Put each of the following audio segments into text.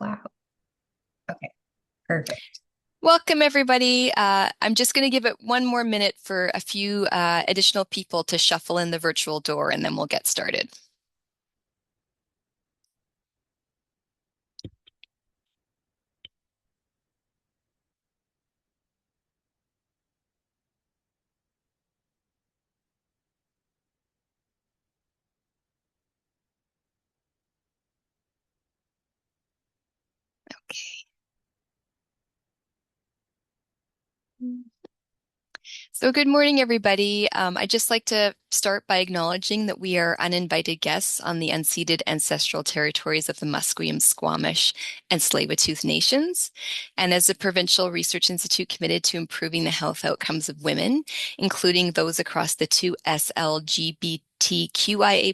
Cloud. Okay, perfect. Welcome, everybody. I'm just going to give it one more minute for a few additional people to shuffle in the virtual door, and then we'll get started. So, good morning, everybody. I'd just like to start by acknowledging that we are uninvited guests on the unceded ancestral territories of the Musqueam, Squamish, and Tsleil-Waututh nations. And as a provincial research institute committed to improving the health outcomes of women, including those across the two SLGBTQIA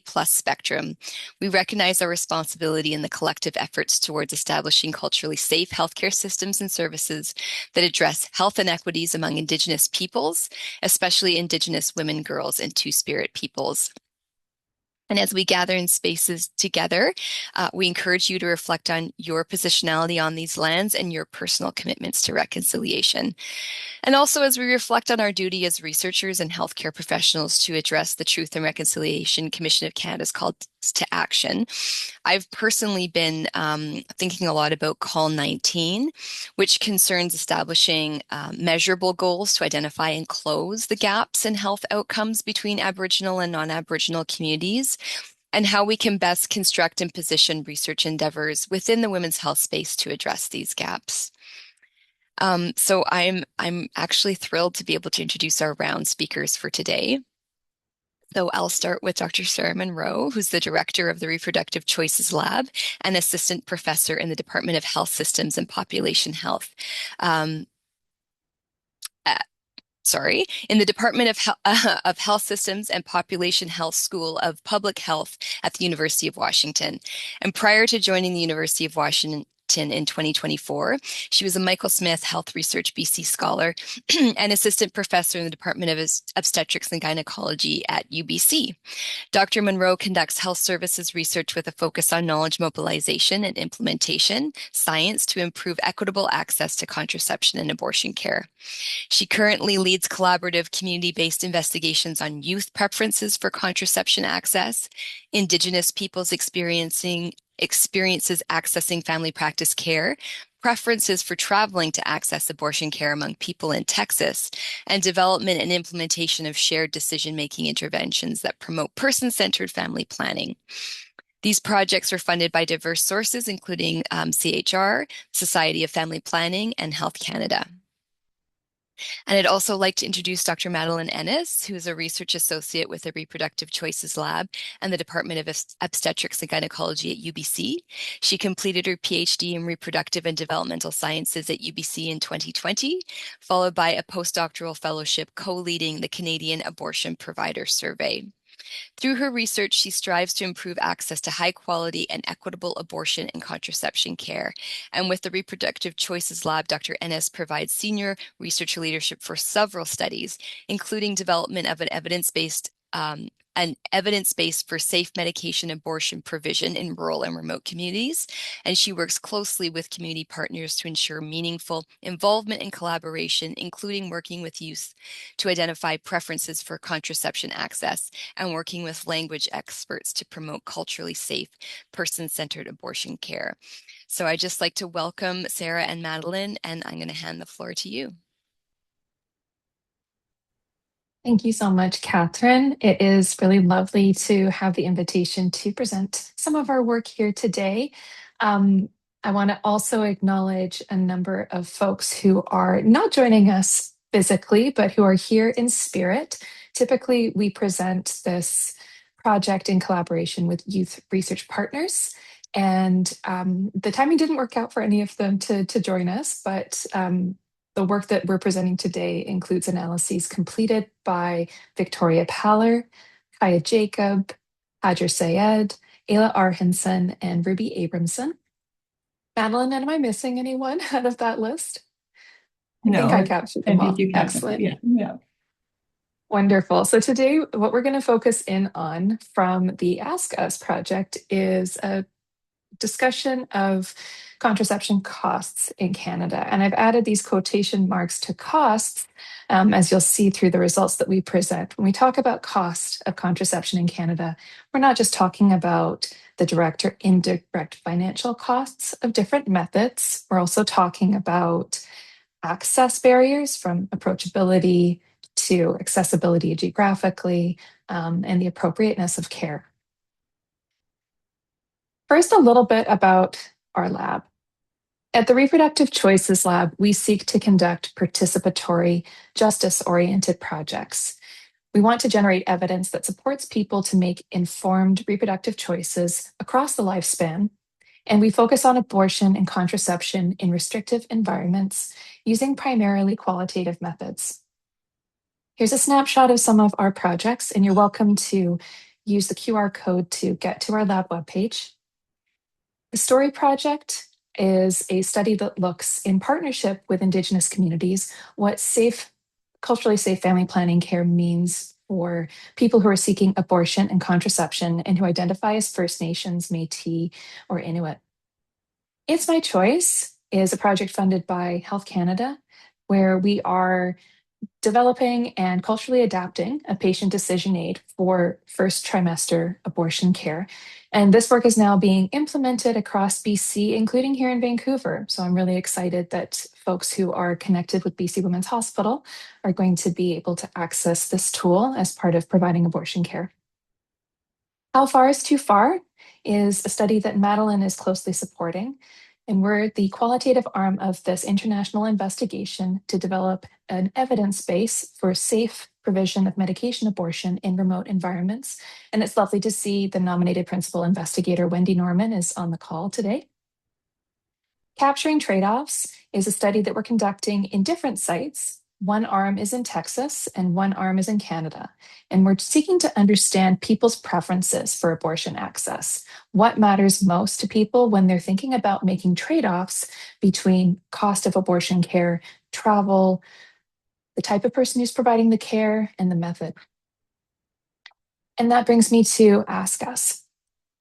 plus spectrum, we recognize our responsibility in the collective efforts towards establishing culturally safe healthcare systems and services that address health inequities among Indigenous peoples, especially Indigenous women, girls, and Two-Spirit peoples. And as we gather in spaces together, we encourage you to reflect on your positionality on these lands and your personal commitments to reconciliation. And also, as we reflect on our duty as researchers and healthcare professionals to address the Truth and Reconciliation Commission of Canada's call to action, I've personally been thinking a lot about Call 19, which concerns establishing measurable goals to identify and close the gaps in health outcomes between Aboriginal and non-Aboriginal communities, and how we can best construct and position research endeavors within the women's health space to address these gaps. So I'm actually thrilled to be able to introduce our round speakers for today. So I'll start with Dr. Sarah Munro, who's the director of the Reproductive Choices Lab and assistant professor in the Department of Health Systems and Population Health. Um, uh, in the Department of Health Systems and Population Health School of Public Health at the University of Washington. And prior to joining the University of Washington in 2024. She was a Michael Smith Health Research BC Scholar and assistant professor in the Department of Obstetrics and Gynecology at UBC. Dr. Munro conducts health services research with a focus on knowledge mobilization and implementation science to improve equitable access to contraception and abortion care. She currently leads collaborative community-based investigations on youth preferences for contraception access, Indigenous peoples experiences accessing family practice care, preferences for traveling to access abortion care among people in Texas, and development and implementation of shared decision-making interventions that promote person-centered family planning. These projects are funded by diverse sources, including CHR, Society of Family Planning, and Health Canada. And I'd also like to introduce Dr. Madeleine Ennis, who is a research associate with the Reproductive Choices Lab and the Department of Obstetrics and Gynecology at UBC. She completed her PhD in Reproductive and Developmental Sciences at UBC in 2020, followed by a postdoctoral fellowship co-leading the Canadian Abortion Provider Survey. Through her research, she strives to improve access to high quality and equitable abortion and contraception care. And with the Reproductive Choices Lab, Dr. Ennis provides senior research leadership for several studies, including development of an evidence base for safe medication abortion provision in rural and remote communities. And she works closely with community partners to ensure meaningful involvement and collaboration, including working with youth to identify preferences for contraception access and working with language experts to promote culturally safe, person-centered abortion care. So I'd just like to welcome Sarah and Madeleine, and I'm going to hand the floor to you. Thank you so much, Catherine. It is really lovely to have the invitation to present some of our work here today. I want to also acknowledge a number of folks who are not joining us physically, but who are here in spirit. Typically, we present this project in collaboration with youth research partners. And the timing didn't work out for any of them to join us, but the work that we're presenting today includes analyses completed by Victoria Paller, Kaya Jacob, Hajar Sayed, Ayla Arhenson, and Ruby Abramson. Madeleine, am I missing anyone out of that list? I think I No, captured I them think all. you captured it. Excellent. Yeah. Wonderful. So today, what we're going to focus in on from the Ask Us project is a discussion of contraception costs in Canada. And I've added these quotation marks to costs, as you'll see through the results that we present. When we talk about cost of contraception in Canada, we're not just talking about the direct or indirect financial costs of different methods. We're also talking about access barriers from approachability to accessibility geographically, and the appropriateness of care. First, a little bit about our lab. At the Reproductive Choices Lab, we seek to conduct participatory, justice-oriented projects. We want to generate evidence that supports people to make informed reproductive choices across the lifespan, and we focus on abortion and contraception in restrictive environments using primarily qualitative methods. Here's a snapshot of some of our projects, and you're welcome to use the QR code to get to our lab webpage. The STORY project is a study that looks in partnership with Indigenous communities what culturally safe family planning care means for people who are seeking abortion and contraception and who identify as First Nations, Métis, or Inuit. It's My Choice is a project funded by Health Canada, where we are developing and culturally adapting a patient decision aid for first trimester abortion care. And this work is now being implemented across BC, including here in Vancouver. So I'm really excited that folks who are connected with BC Women's Hospital are going to be able to access this tool as part of providing abortion care. How Far is Too Far is a study that Madeleine is closely supporting. And we're the qualitative arm of this international investigation to develop an evidence base for safe provision of medication abortion in remote environments. And it's lovely to see the nominated principal investigator, Wendy Norman, is on the call today. Capturing Trade-offs is a study that we're conducting in different sites. One arm is in Texas and one arm is in Canada. And we're seeking to understand people's preferences for abortion access. What matters most to people when they're thinking about making trade-offs between cost of abortion care, travel, the type of person who's providing the care, and the method. And that brings me to Ask Us.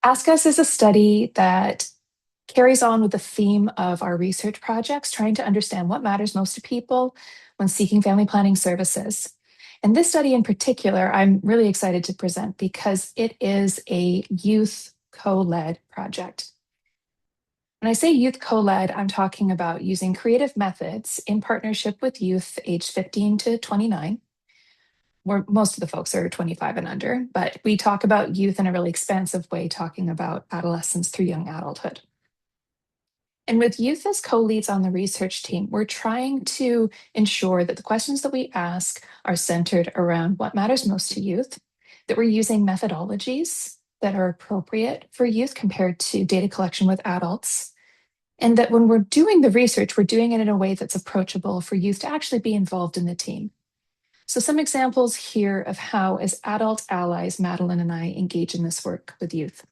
Ask Us is a study that carries on with the theme of our research projects, trying to understand what matters most to people when seeking family planning services. And this study in particular, I'm really excited to present because it is a youth co-led project. When I say youth co-led, I'm talking about using creative methods in partnership with youth aged 15 to 29, where most of the folks are 25 and under, but we talk about youth in a really expansive way, talking about adolescence through young adulthood. And with youth as co-leads on the research team, we're trying to ensure that the questions that we ask are centered around what matters most to youth, that we're using methodologies that are appropriate for youth compared to data collection with adults, and that when we're doing the research, we're doing it in a way that's approachable for youth to actually be involved in the team. So some examples here of how, as adult allies, Madeleine and I engage in this work with youth.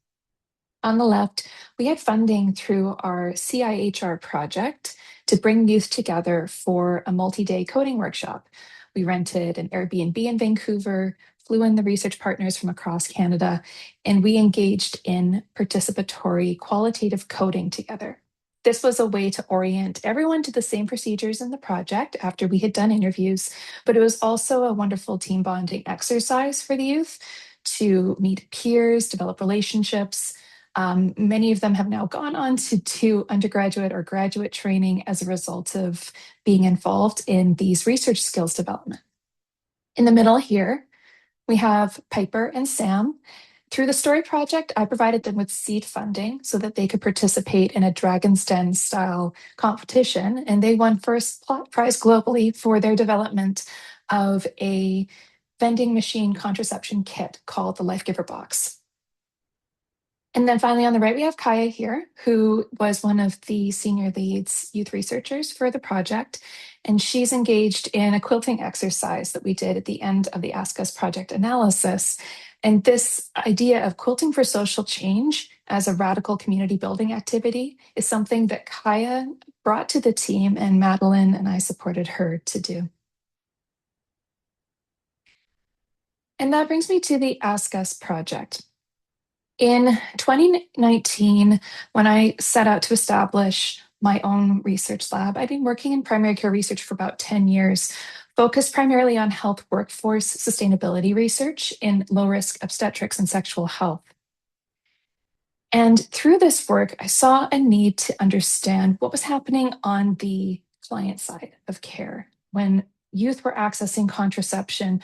On the left, we had funding through our CIHR project to bring youth together for a multi-day coding workshop. We rented an Airbnb in Vancouver, flew in the research partners from across Canada, and we engaged in participatory qualitative coding together. This was a way to orient everyone to the same procedures in the project after we had done interviews, but it was also a wonderful team bonding exercise for the youth to meet peers, develop relationships. Many of them have now gone on to do undergraduate or graduate training as a result of being involved in these research skills development. In the middle here, we have Piper and Sam. Through the STORY project, I provided them with seed funding so that they could participate in a Dragon's Den style competition, and they won first prize globally for their development of a vending machine contraception kit called the Life Giver Box. And then finally on the right, we have Kaya here, who was one of the senior leads youth researchers for the project. And she's engaged in a quilting exercise that we did at the end of the Ask Us project analysis. And this idea of quilting for social change as a radical community building activity is something that Kaya brought to the team, and Madeleine and I supported her to do. And that brings me to the Ask Us project. In 2019, when I set out to establish my own research lab, I'd been working in primary care research for about 10 years, focused primarily on health workforce sustainability research in low risk obstetrics and sexual health. And through this work, I saw a need to understand what was happening on the client side of care when youth were accessing contraception.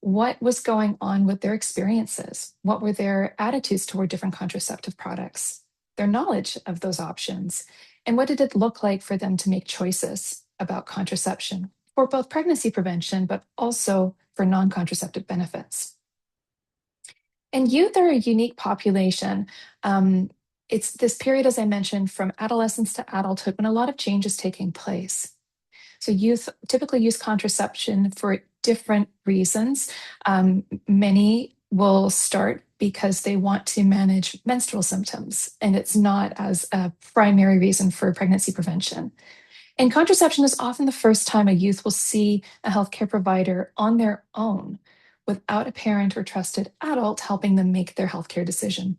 What was going on with their experiences? What were their attitudes toward different contraceptive products? Their knowledge of those options? And what did it look like for them to make choices about contraception for both pregnancy prevention, but also for non contraceptive benefits? And youth are a unique population. It's this period, as I mentioned, from adolescence to adulthood when a lot of change is taking place. So youth typically use contraception for different reasons. Many will start because they want to manage menstrual symptoms, and it's not as a primary reason for pregnancy prevention. And contraception is often the first time a youth will see a healthcare provider on their own without a parent or trusted adult helping them make their healthcare decision.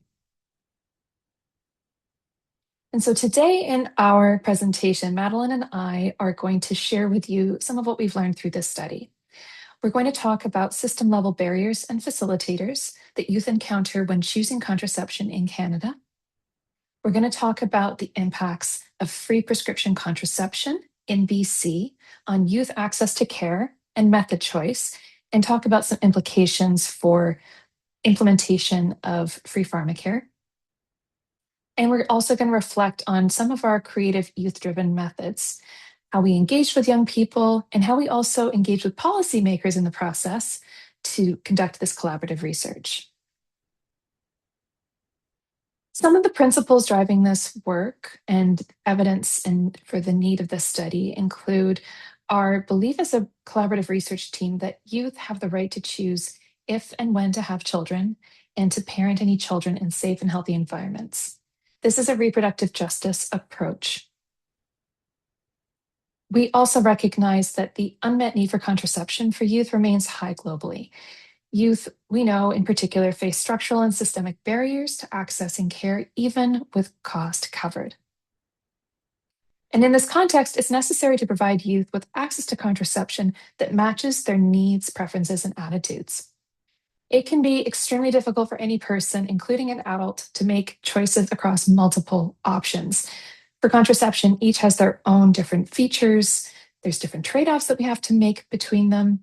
And so today in our presentation, Madeleine and I are going to share with you some of what we've learned through this study. We're going to talk about system level barriers and facilitators that youth encounter when choosing contraception in Canada. We're going to talk about the impacts of free prescription contraception in BC on youth access to care and method choice, and talk about some implications for implementation of free pharmacare. And we're also going to reflect on some of our creative youth-driven methods, how we engaged with young people, and how we also engage with policymakers in the process to conduct this collaborative research. Some of the principles driving this work and evidence for the need of this study include our belief as a collaborative research team that youth have the right to choose if and when to have children and to parent any children in safe and healthy environments. This is a reproductive justice approach. We also recognize that the unmet need for contraception for youth remains high globally. Youth, we know in particular, face structural and systemic barriers to accessing care, even with cost covered. And in this context, it's necessary to provide youth with access to contraception that matches their needs, preferences, and attitudes. It can be extremely difficult for any person, including an adult, to make choices across multiple options. For contraception, each has their own different features. There's different trade-offs that we have to make between them.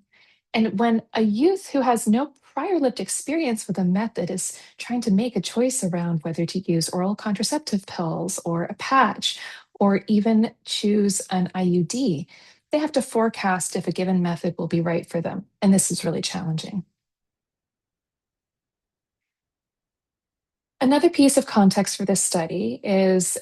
And when a youth who has no prior lived experience with a method is trying to make a choice around whether to use oral contraceptive pills or a patch, or even choose an IUD, they have to forecast if a given method will be right for them. And this is really challenging. Another piece of context for this study is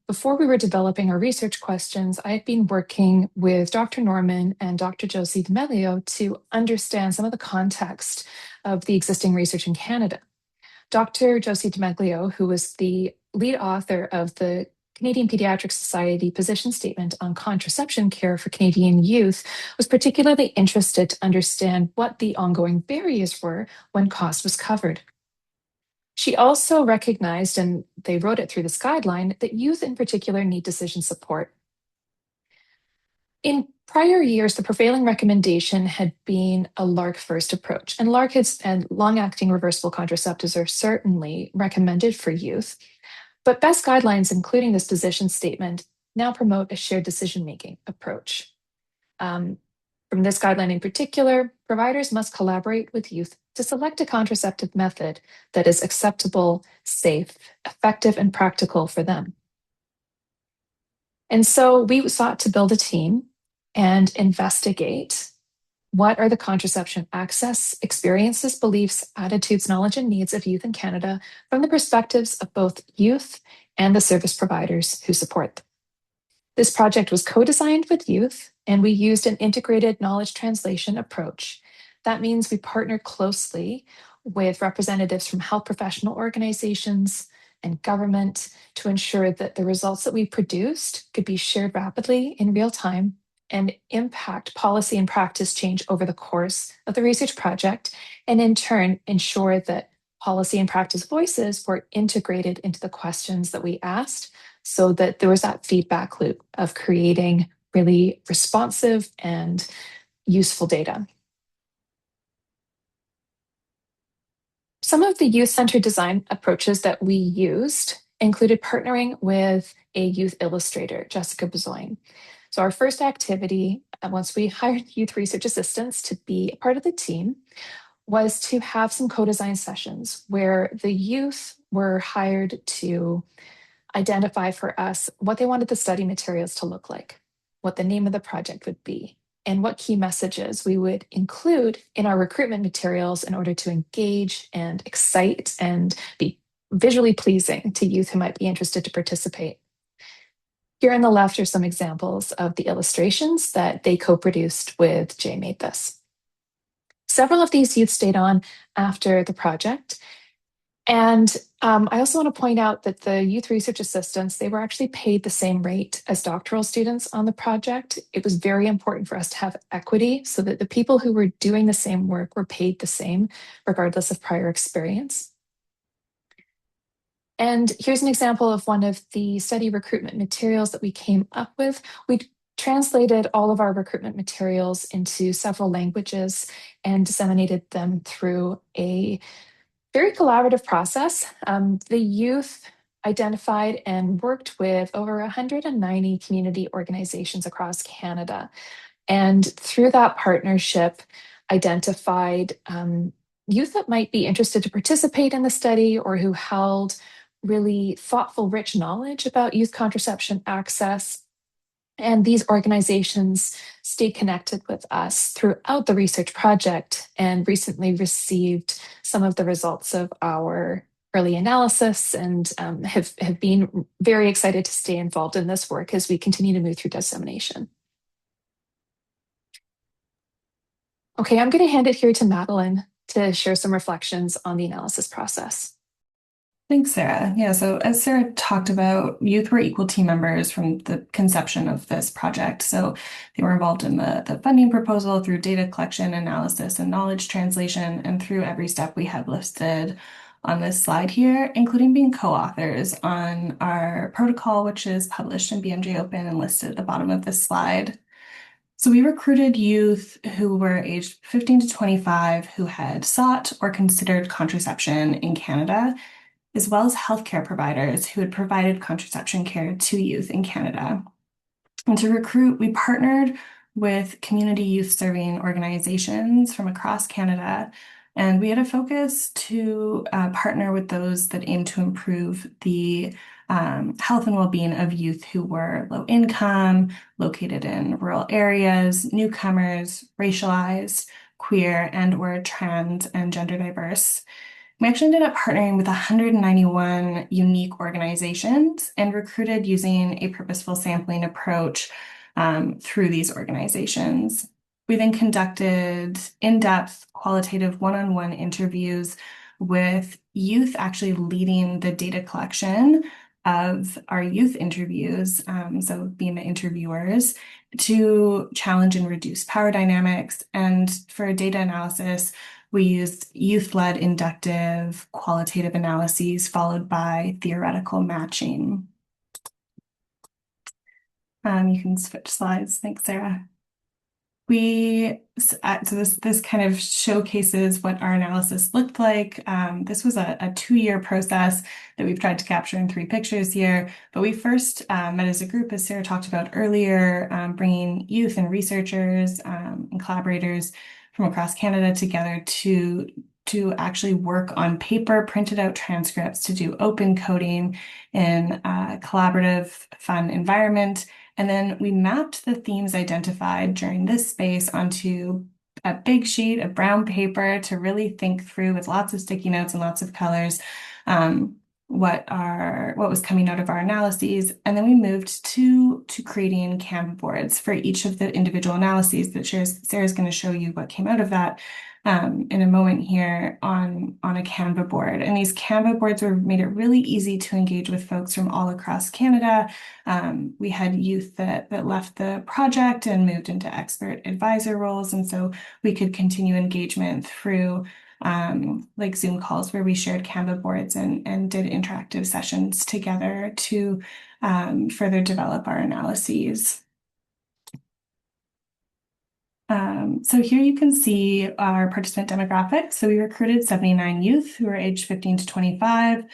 before we were developing our research questions, I had been working with Dr. Norman and Dr. Josie D'Amelio to understand some of the context of the existing research in Canada. Dr. Josie D'Amelio, who was the lead author of the Canadian Pediatric Society position statement on contraception care for Canadian youth, was particularly interested to understand what the ongoing barriers were when cost was covered. She also recognized, and they wrote it through this guideline, that youth in particular need decision support. In prior years, the prevailing recommendation had been a LARC first approach, and LARC and long-acting reversible contraceptives are certainly recommended for youth. But best guidelines, including this position statement, now promote a shared decision-making approach. From this guideline in particular, providers must collaborate with youth to select a contraceptive method that is acceptable, safe, effective, and practical for them. And so we sought to build a team and investigate what are the contraception access, experiences, beliefs, attitudes, knowledge, and needs of youth in Canada from the perspectives of both youth and the service providers who support them. This project was co-designed with youth, and we used an integrated knowledge translation approach. That means we partnered closely with representatives from health professional organizations and government to ensure that the results that we produced could be shared rapidly in real time and impact policy and practice change over the course of the research project, and in turn ensure that policy and practice voices were integrated into the questions that we asked so that there was that feedback loop of creating really responsive and useful data. Some of the youth-centered design approaches that we used included partnering with a youth illustrator, Jessica Bezoin. So our first activity, once we hired youth research assistants to be a part of the team, was to have some co-design sessions where the youth were hired to identify for us what they wanted the study materials to look like, what the name of the project would be, and what key messages we would include in our recruitment materials in order to engage and excite and be visually pleasing to youth who might be interested to participate. Here on the left are some examples of the illustrations that they co-produced with Jay Made This. Several of these youth stayed on after the project. And I also want to point out that the youth research assistants, they were actually paid the same rate as doctoral students on the project. It was very important for us to have equity so that the people who were doing the same work were paid the same, regardless of prior experience. And here's an example of one of the study recruitment materials that we came up with. We translated all of our recruitment materials into several languages and disseminated them through a very collaborative process. The youth identified and worked with over 190 community organizations across Canada. And through that partnership, identified youth that might be interested to participate in the study or who held really thoughtful, rich knowledge about youth contraception access. And these organizations stayed connected with us throughout the research project and recently received some of the results of our early analysis and have been very excited to stay involved in this work as we continue to move through dissemination. Okay, I'm going to hand it here to Madeleine to share some reflections on the analysis process. Thanks, Sarah. Yeah, so as Sarah talked about, youth were equal team members from the conception of this project. So they were involved in the funding proposal through data collection, analysis, and knowledge translation, and through every step we have listed on this slide here, including being co-authors on our protocol, which is published in BMJ Open and listed at the bottom of this slide. So we recruited youth who were aged 15 to 25 who had sought or considered contraception in Canada, as well as healthcare providers who had provided contraception care to youth in Canada. And to recruit, we partnered with community youth serving organizations from across Canada, and we had a focus to partner with those that aim to improve the health and well-being of youth who were low income, located in rural areas, newcomers, racialized, queer, and or trans and gender diverse. We actually ended up partnering with 191 unique organizations and recruited using a purposeful sampling approach through these organizations. We then conducted in-depth qualitative one-on-one interviews with youth actually leading the data collection of our youth interviews, so being the interviewers, to challenge and reduce power dynamics. And for data analysis, we used youth-led inductive qualitative analyses followed by theoretical matching. You can switch slides. Thanks, Sarah. So this kind of showcases what our analysis looked like. This was a 2-year process that we've tried to capture in 3 pictures here. But we first met as a group, as Sarah talked about earlier, bringing youth and researchers and collaborators from across Canada together to actually work on paper, printed out transcripts, to do open coding in a collaborative, fun environment. And then we mapped the themes identified during this space onto a big sheet of brown paper to really think through, with lots of sticky notes and lots of colors, what was coming out of our analyses. And then we moved to creating Canva boards for each of the individual analyses that Sarah's going to show you what came out of that in a moment here on a Canva board. And these Canva boards made it really easy to engage with folks from all across Canada. We had youth that left the project and moved into expert advisor roles. And so we could continue engagement through like Zoom calls where we shared Canva boards and did interactive sessions together to further develop our analyses. So here you can see our participant demographics. So we recruited 79 youth who are aged 15 to 25.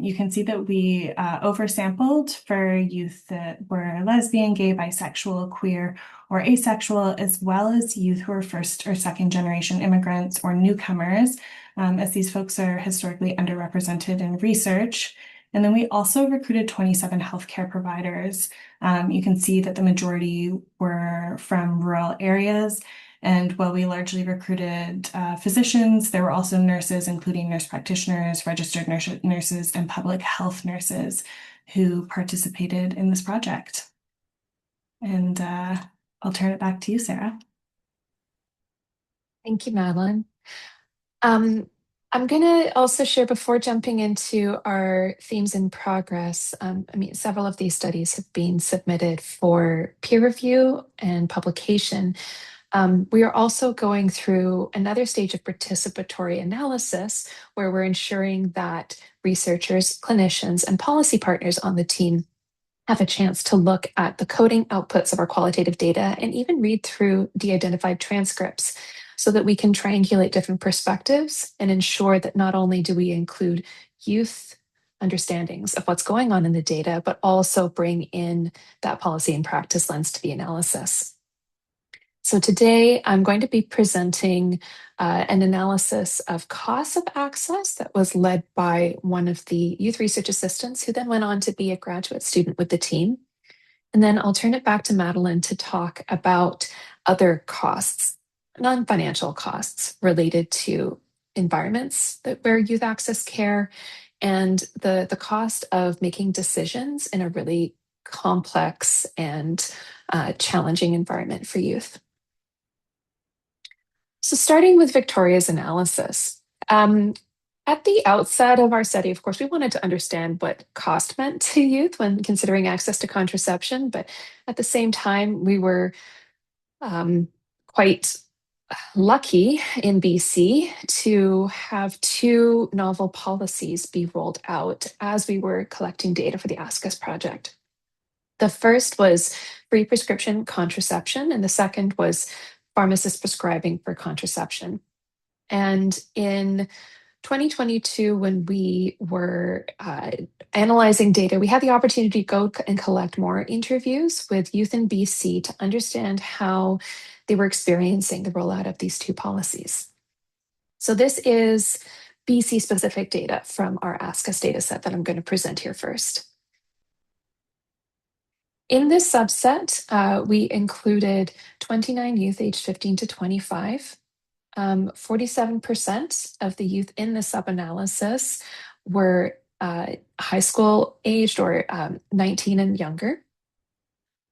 You can see that we oversampled for youth that were lesbian, gay, bisexual, queer, or asexual, as well as youth who are first or second generation immigrants or newcomers, as these folks are historically underrepresented in research. And then we also recruited 27 healthcare providers. You can see that the majority were from rural areas. And while we largely recruited physicians, there were also nurses, including nurse practitioners, registered nurses, and public health nurses who participated in this project. And I'll turn it back to you, Sarah. Thank you, Madeleine. I'm going to also share before jumping into our themes in progress. Several of these studies have been submitted for peer review and publication. We are also going through another stage of participatory analysis where we're ensuring that researchers, clinicians, and policy partners on the team have a chance to look at the coding outputs of our qualitative data and even read through de-identified transcripts so that we can triangulate different perspectives and ensure that not only do we include youth understandings of what's going on in the data, but also bring in that policy and practice lens to the analysis. So today I'm going to be presenting an analysis of costs of access that was led by one of the youth research assistants who then went on to be a graduate student with the team. And then I'll turn it back to Madeleine to talk about other costs, non-financial costs related to environments where youth access care and the cost of making decisions in a really complex and challenging environment for youth. So starting with Victoria's analysis, at the outset of our study, of course, we wanted to understand what cost meant to youth when considering access to contraception, but at the same time, we were quite lucky in BC to have two novel policies be rolled out as we were collecting data for the Ask Us project. The first was free prescription contraception, and the second was pharmacist prescribing for contraception. And in 2022, when we were analyzing data, we had the opportunity to go and collect more interviews with youth in BC to understand how they were experiencing the rollout of these two policies. So this is BC specific data from our Ask Us dataset that I'm going to present here first. In this subset, we included 29 youth aged 15 to 25. 47% of the youth in the sub-analysis were high school aged or 19 and younger.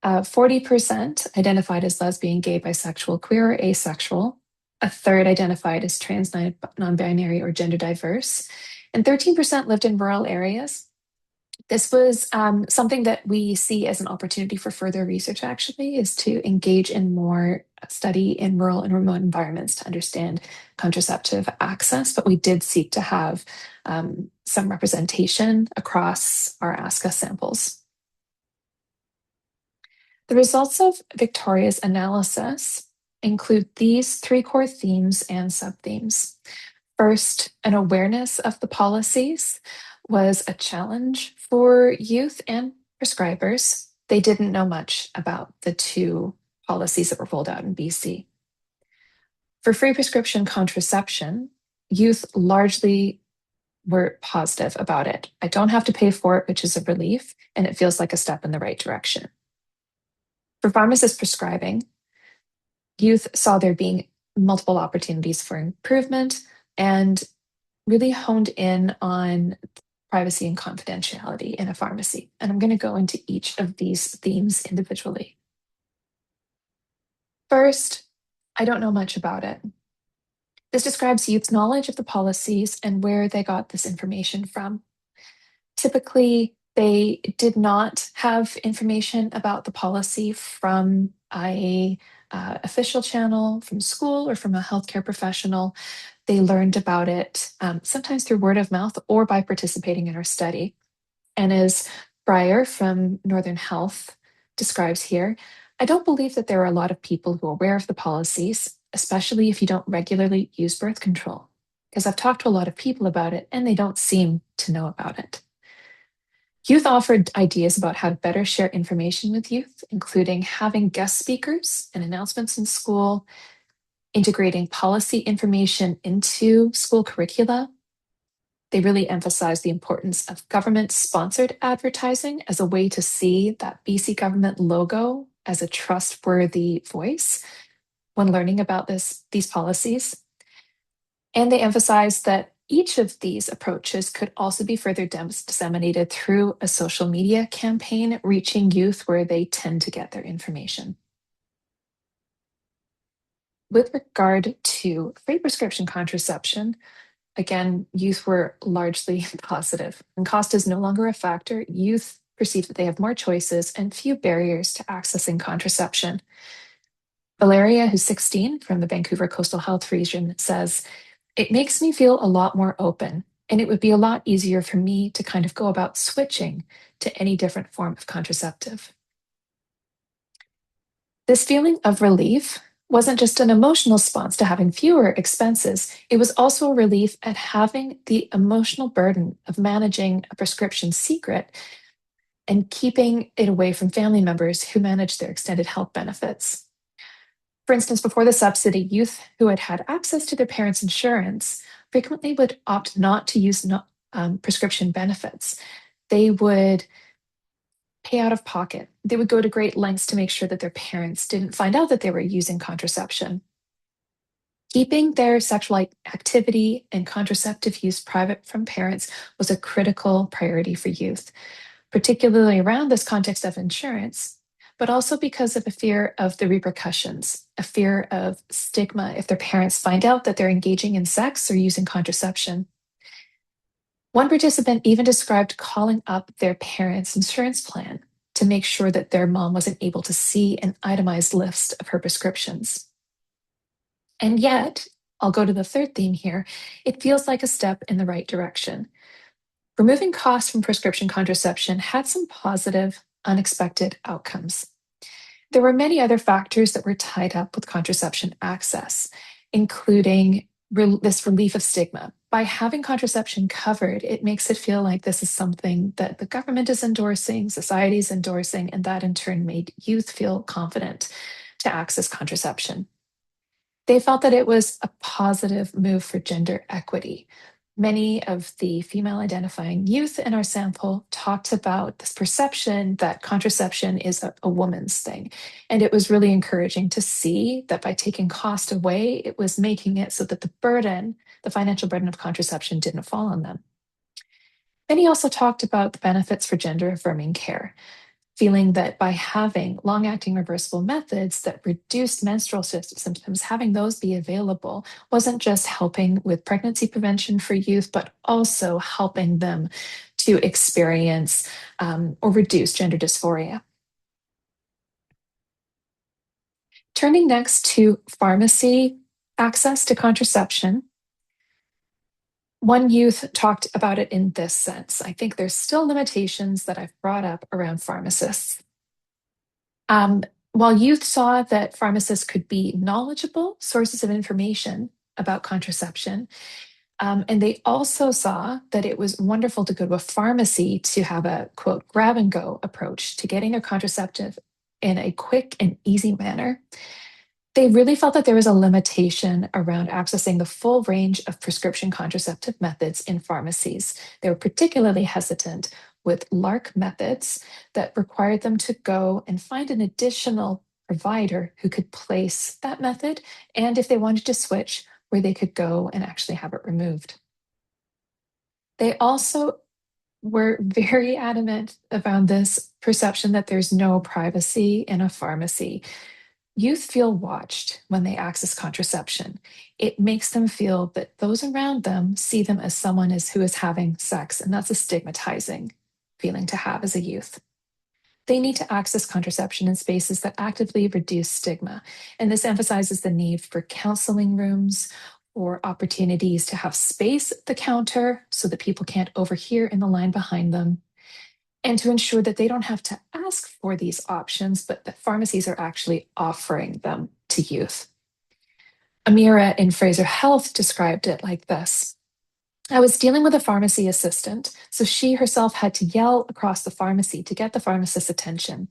40% identified as lesbian, gay, bisexual, queer, or asexual. A third identified as trans, non-binary, or gender diverse. And 13% lived in rural areas. This was something that we see as an opportunity for further research, actually, is to engage in more study in rural and remote environments to understand contraceptive access. But we did seek to have some representation across our Ask Us samples. The results of Victoria's analysis include these three core themes and sub-themes. First, an awareness of the policies was a challenge for youth and prescribers. They didn't know much about the two policies that were rolled out in BC. For free prescription contraception, youth largely were positive about it. I don't have to pay for it, which is a relief, and it feels like a step in the right direction. For pharmacist prescribing, youth saw there being multiple opportunities for improvement and really honed in on privacy and confidentiality in a pharmacy. And I'm going to go into each of these themes individually. First, I don't know much about it. This describes youth's knowledge of the policies and where they got this information from. Typically, they did not have information about the policy from a official channel, from school, or from a healthcare professional. They learned about it sometimes through word of mouth or by participating in our study. And as Breyer from Northern Health describes here, I don't believe that there are a lot of people who are aware of the policies, especially if you don't regularly use birth control, because I've talked to a lot of people about it and they don't seem to know about it. Youth offered ideas about how to better share information with youth, including having guest speakers and announcements in school, integrating policy information into school curricula. They really emphasized the importance of government-sponsored advertising as a way to see that BC government logo as a trustworthy voice when learning about these policies. And they emphasized that each of these approaches could also be further disseminated through a social media campaign reaching youth where they tend to get their information. With regard to free prescription contraception, again, youth were largely positive. When cost is no longer a factor, youth perceive that they have more choices and few barriers to accessing contraception. Valeria, who's 16 from the Vancouver Coastal Health Region, says, "It makes me feel a lot more open, and it would be a lot easier for me to kind of go about switching to any different form of contraceptive." This feeling of relief wasn't just an emotional response to having fewer expenses, it was also a relief at having the emotional burden of managing a prescription secret and keeping it away from family members who manage their extended health benefits. For instance, before the subsidy, youth who had had access to their parents' insurance frequently would opt not to use prescription benefits. They would pay out of pocket. They would go to great lengths to make sure that their parents didn't find out that they were using contraception. Keeping their sexual activity and contraceptive use private from parents was a critical priority for youth, particularly around this context of insurance, but also because of a fear of the repercussions, a fear of stigma if their parents find out that they're engaging in sex or using contraception. One participant even described calling up their parents' insurance plan to make sure that their mom wasn't able to see an itemized list of her prescriptions. And yet, I'll go to the third theme here, it feels like a step in the right direction. Removing costs from prescription contraception had some positive, unexpected outcomes. There were many other factors that were tied up with contraception access, including this relief of stigma. By having contraception covered, it makes it feel like this is something that the government is endorsing, society is endorsing, and that in turn made youth feel confident to access contraception. They felt that it was a positive move for gender equity. Many of the female identifying youth in our sample talked about this perception that contraception is a woman's thing. And it was really encouraging to see that by taking cost away, it was making it so that the financial burden of contraception didn't fall on them. Many also talked about the benefits for gender affirming care, feeling that by having long-acting reversible methods that reduced menstrual symptoms, having those be available wasn't just helping with pregnancy prevention for youth, but also helping them to experience or reduce gender dysphoria. Turning next to pharmacy access to contraception, one youth talked about it in this sense. I think there's still limitations that I've brought up around pharmacists. While youth saw that pharmacists could be knowledgeable sources of information about contraception, and they also saw that it was wonderful to go to a pharmacy to have a, quote, grab and go approach to getting their contraceptive in a quick and easy manner. They really felt that there was a limitation around accessing the full range of prescription contraceptive methods in pharmacies. They were particularly hesitant with LARC methods that required them to go and find an additional provider who could place that method, and if they wanted to switch, where they could go and actually have it removed. They also were very adamant around this perception that there's no privacy in a pharmacy. Youth feel watched when they access contraception. It makes them feel that those around them see them as someone who is having sex, and that's a stigmatizing feeling to have as a youth. They need to access contraception in spaces that actively reduce stigma. And this emphasizes the need for counseling rooms or opportunities to have space at the counter so that people can't overhear in the line behind them, and to ensure that they don't have to ask for these options, but that pharmacies are actually offering them to youth. Amira in Fraser Health described it like this. I was dealing with a pharmacy assistant, so she herself had to yell across the pharmacy to get the pharmacist's attention.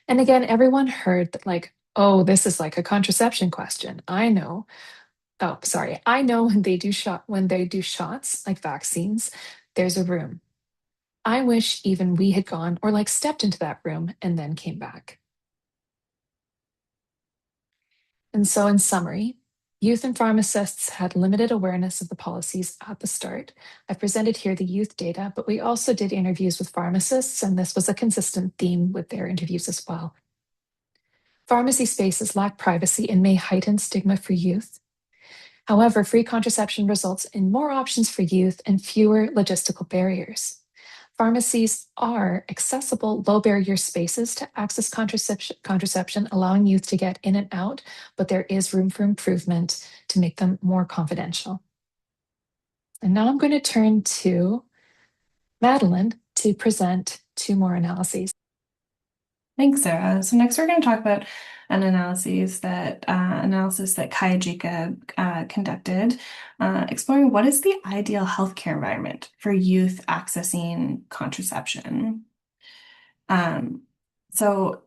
And again, everyone heard that, like, oh, this is like a contraception question. I know. Oh, sorry. I know when they do shots, like vaccines, there's a room. I wish even we had gone or like stepped into that room and then came back. And so, in summary, youth and pharmacists had limited awareness of the policies at the start. I presented here the youth data, but we also did interviews with pharmacists, and this was a consistent theme with their interviews as well. Pharmacy spaces lack privacy and may heighten stigma for youth. However, free contraception results in more options for youth and fewer logistical barriers. Pharmacies are accessible, low barrier spaces to access contraception, allowing youth to get in and out, but there is room for improvement to make them more confidential. And now I'm going to turn to Madeleine to present 2 more analyses. Thanks, Sarah. So next we're going to talk about an analysis that Kaya Jacob conducted, exploring what is the ideal healthcare environment for youth accessing contraception. So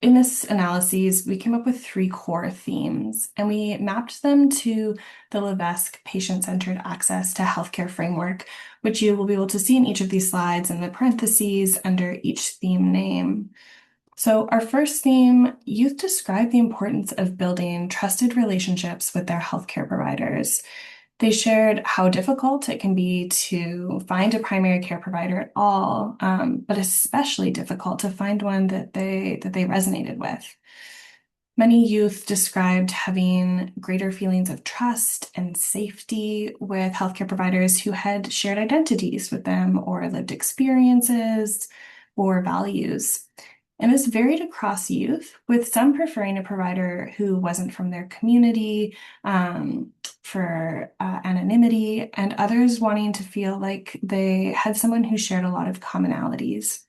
in this analysis, we came up with 3 core themes, and we mapped them to the Levesque patient-centered access to healthcare framework, which you will be able to see in each of these slides in the parentheses under each theme name. So our first theme, youth describe the importance of building trusted relationships with their healthcare providers. They shared how difficult it can be to find a primary care provider at all, but especially difficult to find one that they resonated with. Many youth described having greater feelings of trust and safety with healthcare providers who had shared identities with them or lived experiences or values. And this varied across youth, with some preferring a provider who wasn't from their community for anonymity, and others wanting to feel like they had someone who shared a lot of commonalities.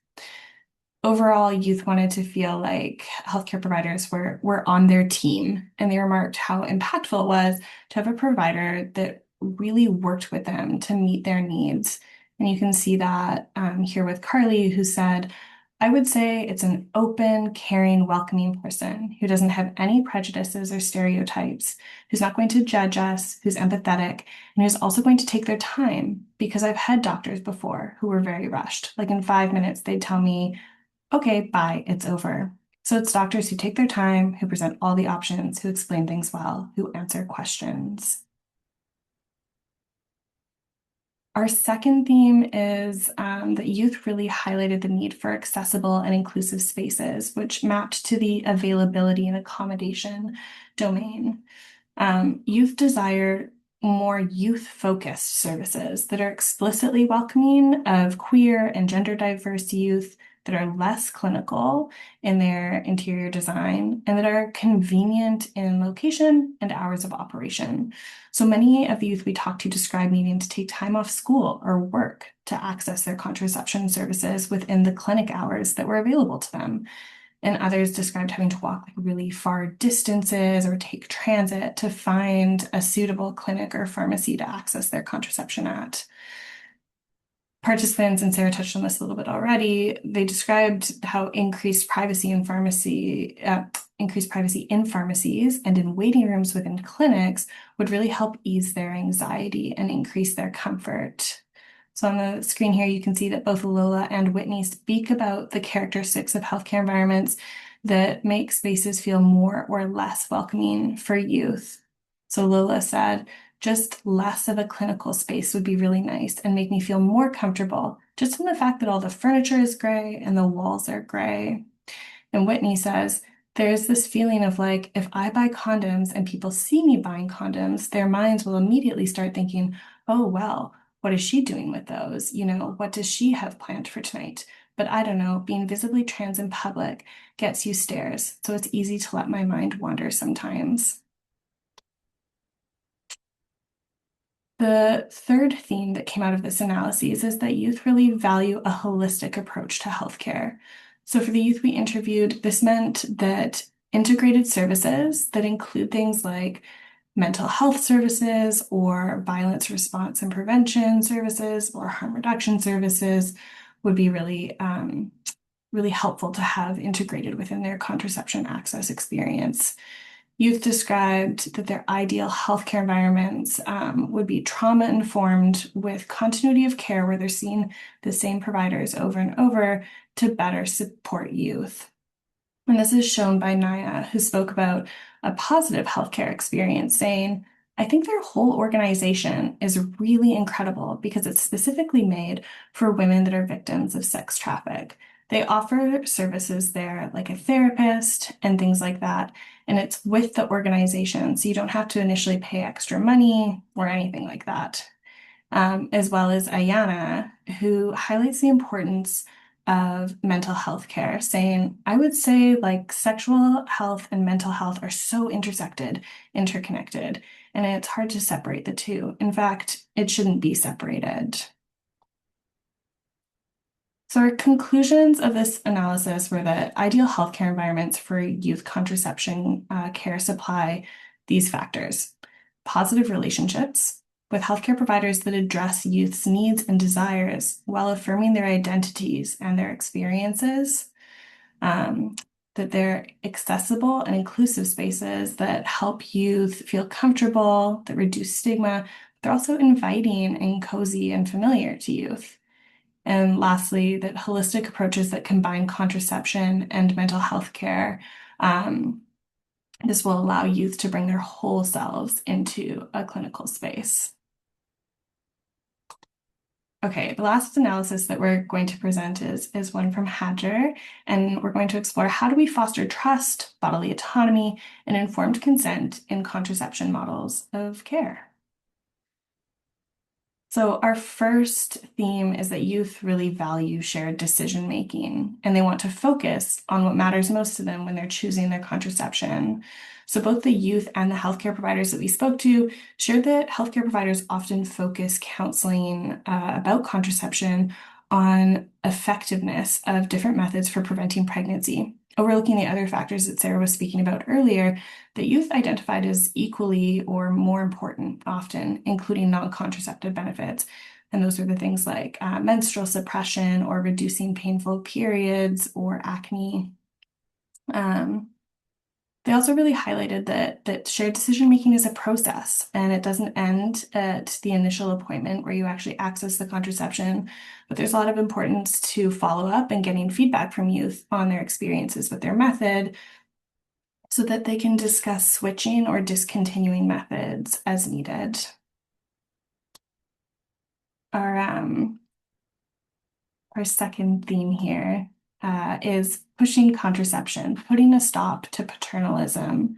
Overall, youth wanted to feel like healthcare providers were on their team, and they remarked how impactful it was to have a provider that really worked with them to meet their needs. And you can see that here with Carly, who said, I would say it's an open, caring, welcoming person who doesn't have any prejudices or stereotypes, who's not going to judge us, who's empathetic, and who's also going to take their time, because I've had doctors before who were very rushed. Like in 5 minutes, they'd tell me, okay, bye, it's over. So it's doctors who take their time, who present all the options, who explain things well, who answer questions. Our second theme is that youth really highlighted the need for accessible and inclusive spaces, which mapped to the availability and accommodation domain. Youth desire more youth-focused services that are explicitly welcoming of queer and gender diverse youth, that are less clinical in their interior design, and that are convenient in location and hours of operation. So many of the youth we talked to describe needing to take time off school or work to access their contraception services within the clinic hours that were available to them. And others described having to walk like really far distances or take transit to find a suitable clinic or pharmacy to access their contraception at. Participants, and Sarah touched on this a little bit already, they described how increased privacy in pharmacies and in waiting rooms within clinics would really help ease their anxiety and increase their comfort. So on the screen here, you can see that both Lola and Whitney speak about the characteristics of healthcare environments that make spaces feel more or less welcoming for youth. So Lola said, just less of a clinical space would be really nice and make me feel more comfortable, just from the fact that all the furniture is gray and the walls are gray. And Whitney says, there's this feeling of like, if I buy condoms and people see me buying condoms, their minds will immediately start thinking, oh, well, what is she doing with those? You know, what does she have planned for tonight? but I don't know, being visibly trans in public gets you stares, so it's easy to let my mind wander sometimes. The third theme that came out of this analysis is that youth really value a holistic approach to healthcare. So for the youth we interviewed, this meant that integrated services that include things like mental health services or violence response and prevention services or harm reduction services would be really helpful to have integrated within their contraception access experience. Youth described that their ideal healthcare environments would be trauma-informed with continuity of care where they're seeing the same providers over and over to better support youth. And this is shown by Naya, who spoke about a positive healthcare experience, saying, I think their whole organization is really incredible because it's specifically made for women that are victims of sex traffic. They offer services there, like a therapist and things like that. And it's with the organization, so you don't have to initially pay extra money or anything like that. As well as Ayana, who highlights the importance of mental health care, saying, I would say like sexual health and mental health are so interconnected, and it's hard to separate the two. In fact, it shouldn't be separated. So our conclusions of this analysis were that ideal healthcare environments for youth contraception care supply these factors: positive relationships with healthcare providers that address youth's needs and desires while affirming their identities and their experiences, that they're accessible and inclusive spaces that help youth feel comfortable, that reduce stigma. They're also inviting and cozy and familiar to youth. And lastly, that holistic approaches that combine contraception and mental health care, this will allow youth to bring their whole selves into a clinical space. Okay, the last analysis that we're going to present is one from Hadger, and we're going to explore how do we foster trust, bodily autonomy, and informed consent in contraception models of care. So our first theme is that youth really value shared decision making, and they want to focus on what matters most to them when they're choosing their contraception. So both the youth and the healthcare providers that we spoke to shared that healthcare providers often focus counseling about contraception on effectiveness of different methods for preventing pregnancy, overlooking the other factors that Sarah was speaking about earlier that youth identified as equally or more important often, including non-contraceptive benefits. And those are the things like menstrual suppression or reducing painful periods or acne. They also really highlighted that shared decision-making is a process and it doesn't end at the initial appointment where you actually access the contraception, but there's a lot of importance to follow up and getting feedback from youth on their experiences with their method so that they can discuss switching or discontinuing methods as needed. Our second theme here is pushing contraception, putting a stop to paternalism.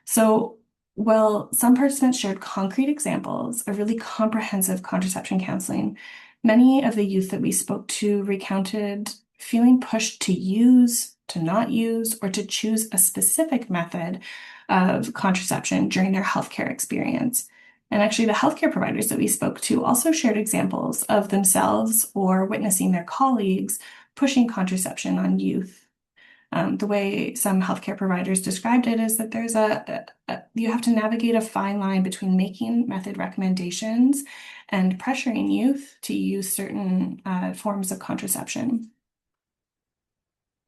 So while some participants shared concrete examples of really comprehensive contraception counseling, many of the youth that we spoke to recounted feeling pushed to use, to not use, or to choose a specific method of contraception during their healthcare experience. And actually, the healthcare providers that we spoke to also shared examples of themselves or witnessing their colleagues pushing contraception on youth. The way some healthcare providers described it is that there's you have to navigate a fine line between making method recommendations and pressuring youth to use certain forms of contraception.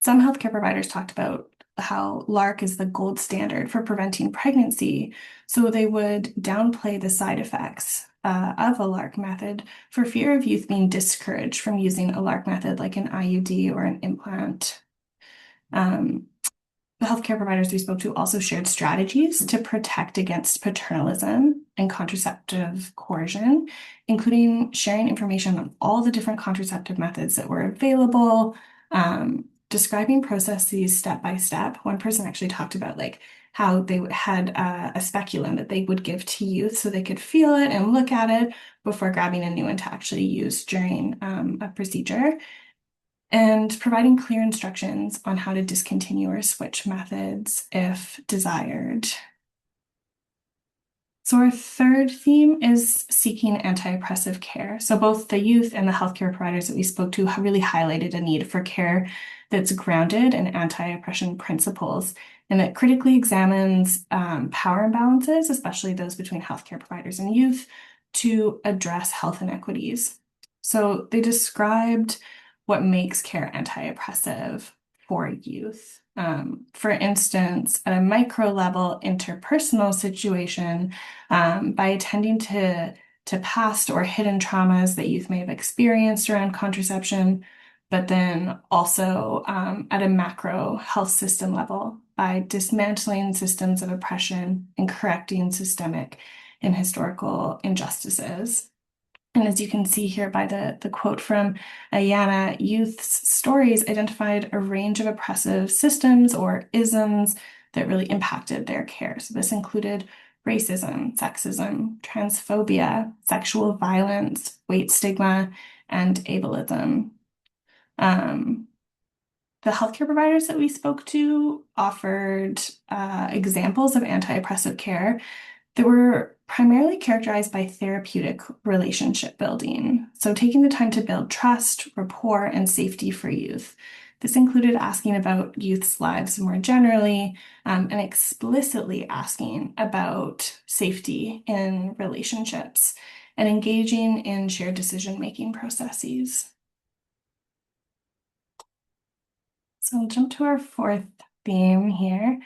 Some healthcare providers talked about how LARC is the gold standard for preventing pregnancy, so they would downplay the side effects of a LARC method for fear of youth being discouraged from using a LARC method like an IUD or an implant. The healthcare providers we spoke to also shared strategies to protect against paternalism and contraceptive coercion, including sharing information on all the different contraceptive methods that were available, describing processes step by step. One person actually talked about like how they had a speculum that they would give to youth so they could feel it and look at it before grabbing a new one to actually use during a procedure. and providing clear instructions on how to discontinue or switch methods if desired. So our third theme is seeking anti-oppressive care. So both the youth and the healthcare providers that we spoke to really highlighted a need for care that's grounded in anti-oppression principles and that critically examines power imbalances, especially those between healthcare providers and youth, to address health inequities. So they described what makes care anti-oppressive for youth. For instance, at a micro level interpersonal situation, by attending to past or hidden traumas that youth may have experienced around contraception, but then also at a macro health system level by dismantling systems of oppression and correcting systemic and historical injustices. And as you can see here by the quote from Ayana, youth's stories identified a range of oppressive systems or isms that really impacted their care. So this included racism, sexism, transphobia, sexual violence, weight stigma, and ableism. The healthcare providers that we spoke to offered examples of anti-oppressive care that were primarily characterized by therapeutic relationship building. So taking the time to build trust, rapport, and safety for youth. This included asking about youth's lives more generally, and explicitly asking about safety in relationships and engaging in shared decision-making processes. So I'll jump to our fourth theme here.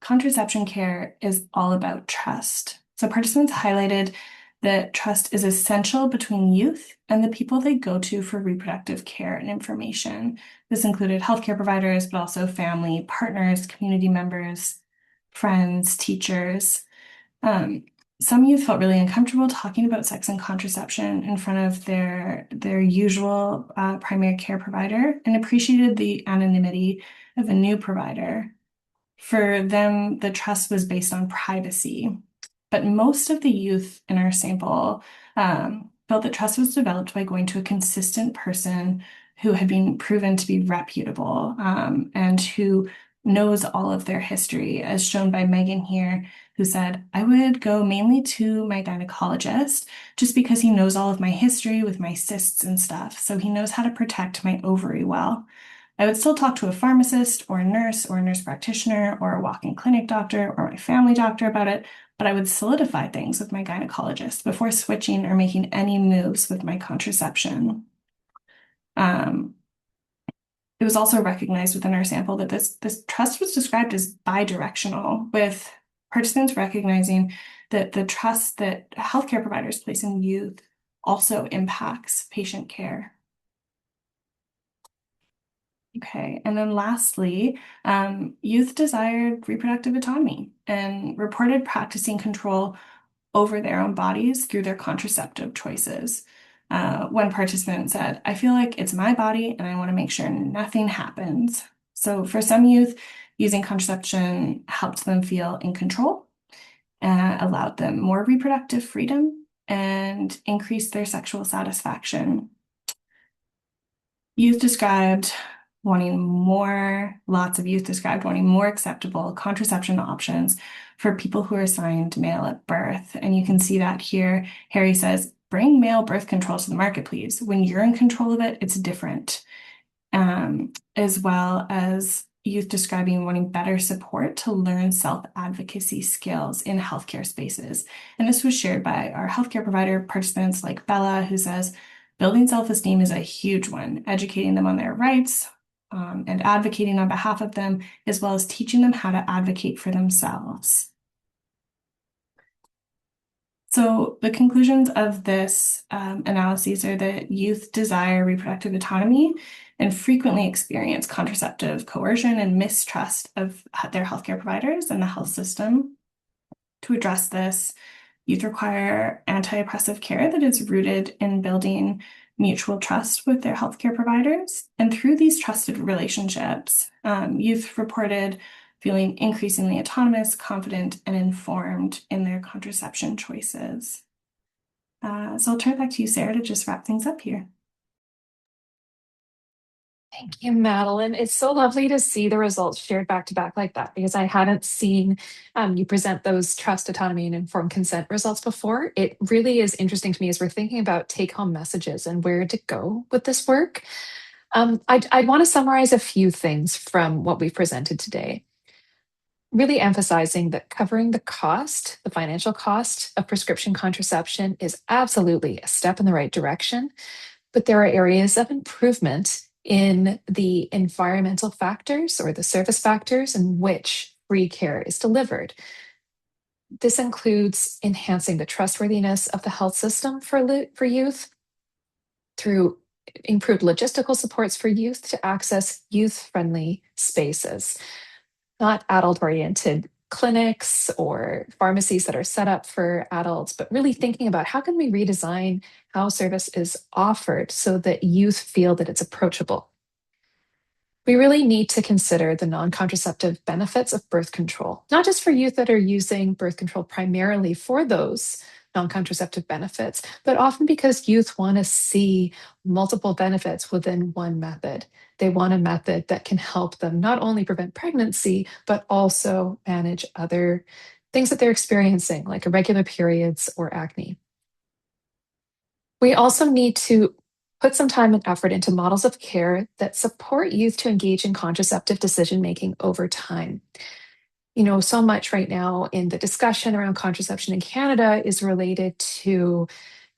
Contraception care is all about trust. So participants highlighted that trust is essential between youth and the people they go to for reproductive care and information. This included healthcare providers, but also family, partners, community members, friends, teachers. Some youth felt really uncomfortable talking about sex and contraception in front of their usual primary care provider and appreciated the anonymity of a new provider. For them, the trust was based on privacy. But most of the youth in our sample felt that trust was developed by going to a consistent person who had been proven to be reputable and who knows all of their history, as shown by Megan here, who said, I would go mainly to my gynecologist just because he knows all of my history with my cysts and stuff. So he knows how to protect my ovary well. I would still talk to a pharmacist or a nurse practitioner or a walk-in clinic doctor or my family doctor about it, but I would solidify things with my gynecologist before switching or making any moves with my contraception. It was also recognized within our sample that this trust was described as bidirectional, with participants recognizing that the trust that healthcare providers place in youth also impacts patient care. Okay, and then lastly, youth desired reproductive autonomy and reported practicing control over their own bodies through their contraceptive choices. One participant said, I feel like it's my body and I want to make sure nothing happens. So for some youth, using contraception helped them feel in control, allowed them more reproductive freedom, and increased their sexual satisfaction. Youth described wanting more, lots of youth described wanting more acceptable contraception options for people who are assigned male at birth. And you can see that here. Harry says, bring male birth control to the market, please. When you're in control of it, it's different. As well as youth describing wanting better support to learn self-advocacy skills in healthcare spaces. And this was shared by our healthcare provider participants like Bella, who says, building self-esteem is a huge one, educating them on their rights and advocating on behalf of them, as well as teaching them how to advocate for themselves. So the conclusions of this analyses are that youth desire reproductive autonomy and frequently experience contraceptive coercion and mistrust of their healthcare providers and the health system. To address this, youth require anti-oppressive care that is rooted in building mutual trust with their healthcare providers. And through these trusted relationships, youth reported feeling increasingly autonomous, confident, and informed in their contraception choices. So I'll turn it back to you, Sarah, to just wrap things up here. Thank you, Madeline. It's so lovely to see the results shared back to back like that because I hadn't seen you present those trust, autonomy, and informed consent results before. It really is interesting to me as we're thinking about take home messages and where to go with this work. I'd want to summarize a few things from what we've presented today, really emphasizing that covering the cost, the financial cost of prescription contraception is absolutely a step in the right direction, but there are areas of improvement in the environmental factors or the service factors in which free care is delivered. This includes enhancing the trustworthiness of the health system for youth through improved logistical supports for youth to access youth-friendly spaces, not adult-oriented clinics or pharmacies that are set up for adults, but really thinking about how can we redesign how service is offered so that youth feel that it's approachable. We really need to consider the non-contraceptive benefits of birth control, not just for youth that are using birth control primarily for those non-contraceptive benefits, but often because youth want to see multiple benefits within one method. They want a method that can help them not only prevent pregnancy, but also manage other things that they're experiencing, like irregular periods or acne. We also need to put some time and effort into models of care that support youth to engage in contraceptive decision making over time. So much right now in the discussion around contraception in Canada is related to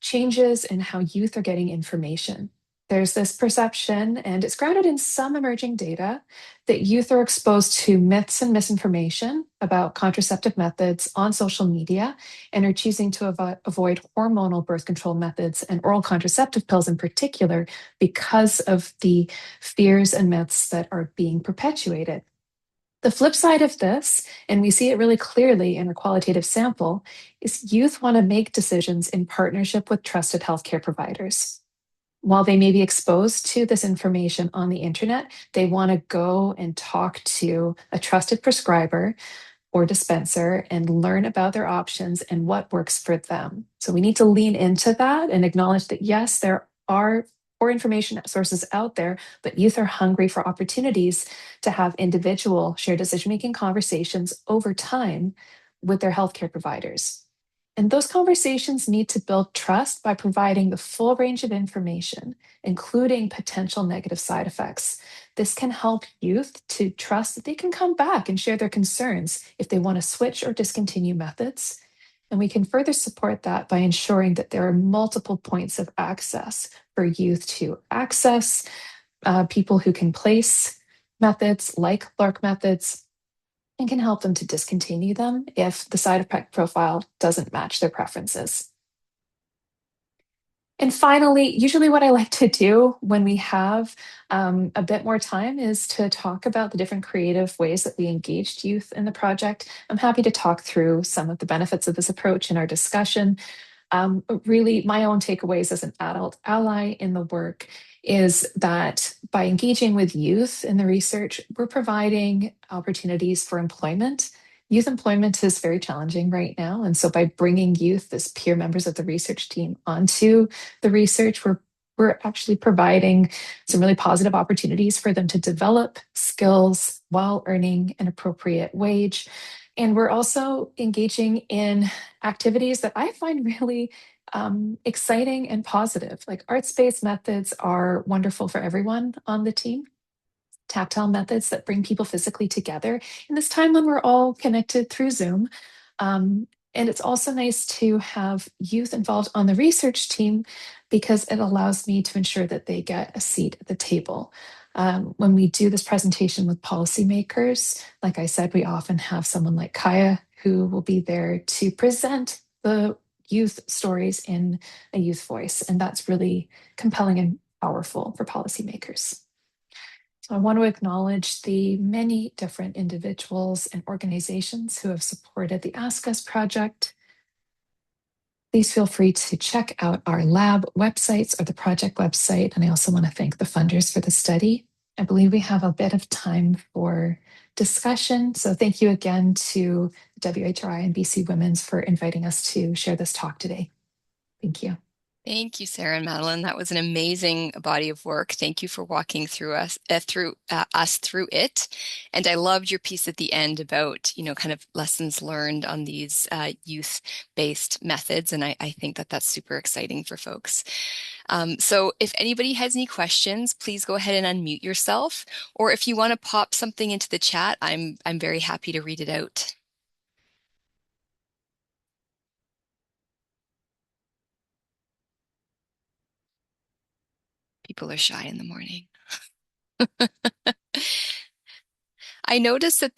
changes in how youth are getting information. There's this perception, and it's grounded in some emerging data, that youth are exposed to myths and misinformation about contraceptive methods on social media and are choosing to avoid hormonal birth control methods and oral contraceptive pills in particular because of the fears and myths that are being perpetuated. The flip side of this, and we see it really clearly in a qualitative sample, is youth want to make decisions in partnership with trusted healthcare providers. While they may be exposed to this information on the internet, they want to go and talk to a trusted prescriber or dispenser and learn about their options and what works for them. So we need to lean into that and acknowledge that, yes, there are more information sources out there, but youth are hungry for opportunities to have individual shared decision-making conversations over time with their healthcare providers. And those conversations need to build trust by providing the full range of information, including potential negative side effects. This can help youth to trust that they can come back and share their concerns if they want to switch or discontinue methods. And we can further support that by ensuring that there are multiple points of access for youth to access people who can place methods like LARC methods and can help them to discontinue them if the side effect profile doesn't match their preferences. And finally, usually what I like to do when we have a bit more time is to talk about the different creative ways that we engaged youth in the project. I'm happy to talk through some of the benefits of this approach in our discussion. Really, my own takeaways as an adult ally in the work is that by engaging with youth in the research, we're providing opportunities for employment. Youth employment is very challenging right now. And so by bringing youth as peer members of the research team onto the research, we're actually providing some really positive opportunities for them to develop skills while earning an appropriate wage. And we're also engaging in activities that I find really exciting and positive. Like arts-based methods are wonderful for everyone on the team. Tactile methods that bring people physically together in this time when we're all connected through Zoom. And it's also nice to have youth involved on the research team because it allows me to ensure that they get a seat at the table. When we do this presentation with policymakers, like I said, we often have someone like Kaya who will be there to present the youth stories in a youth voice. And that's really compelling and powerful for policymakers. So I want to acknowledge the many different individuals and organizations who have supported the Ask Us project. Please feel free to check out our lab websites or the project website. And I also want to thank the funders for the study. I believe we have a bit of time for discussion. So thank you again to WHRI and BC Women's for inviting us to share this talk today. Thank you. Thank you, Sarah and Madeline. That was an amazing body of work. Thank you for walking us through it. And I loved your piece at the end about, kind of lessons learned on these youth-based methods. And I think that that's super exciting for folks. So if anybody has any questions, please go ahead and unmute yourself. Or if you want to pop something into the chat, I'm very happy to read it out. People are shy in the morning. I noticed that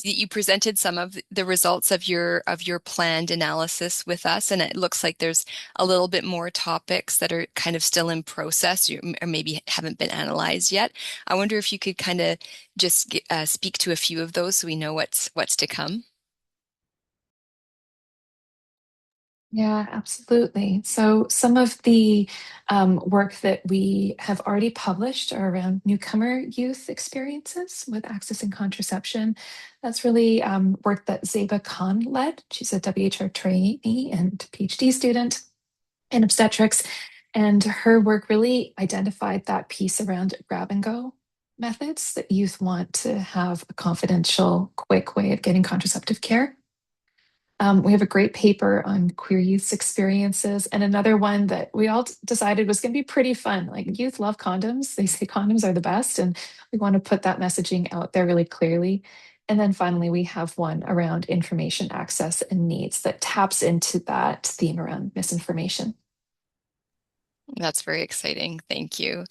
you presented some of the results of your planned analysis with us, and it looks like there's a little bit more topics that are kind of still in process or maybe haven't been analyzed yet. I wonder if you could kind of just speak to a few of those so we know what's to come. Yeah, absolutely. So some of the work that we have already published are around newcomer youth experiences with accessing contraception. That's really work that Zeba Khan led. She's a WHR trainee and PhD student in obstetrics. And her work really identified that piece around grab and go methods that youth want to have a confidential, quick way of getting contraceptive care. We have a great paper on queer youth's experiences, and another one that we all decided was going to be pretty fun. Like, youth love condoms. They say condoms are the best, and we want to put that messaging out there really clearly. And then finally, we have one around information access and needs that taps into that theme around misinformation. That's very exciting. Thank you.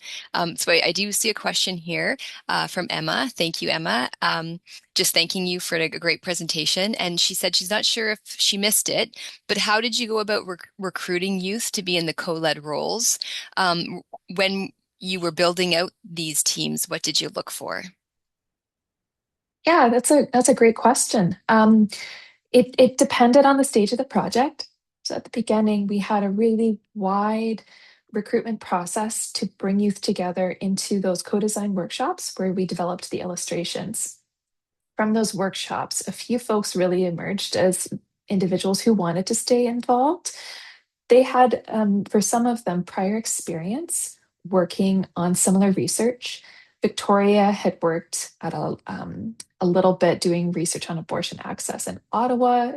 So I do see a question here from Emma. Thank you, Emma. Just thanking you for a great presentation. And she said she's not sure if she missed it, but how did you go about recruiting youth to be in the co-led roles? When you were building out these teams, what did you look for? Yeah, that's a great question. It depended on the stage of the project. So at the beginning, we had a really wide recruitment process to bring youth together into those co-design workshops where we developed the illustrations. From those workshops, a few folks really emerged as individuals who wanted to stay involved. They had, for some of them, prior experience working on similar research. Victoria had worked at a little bit doing research on abortion access in Ottawa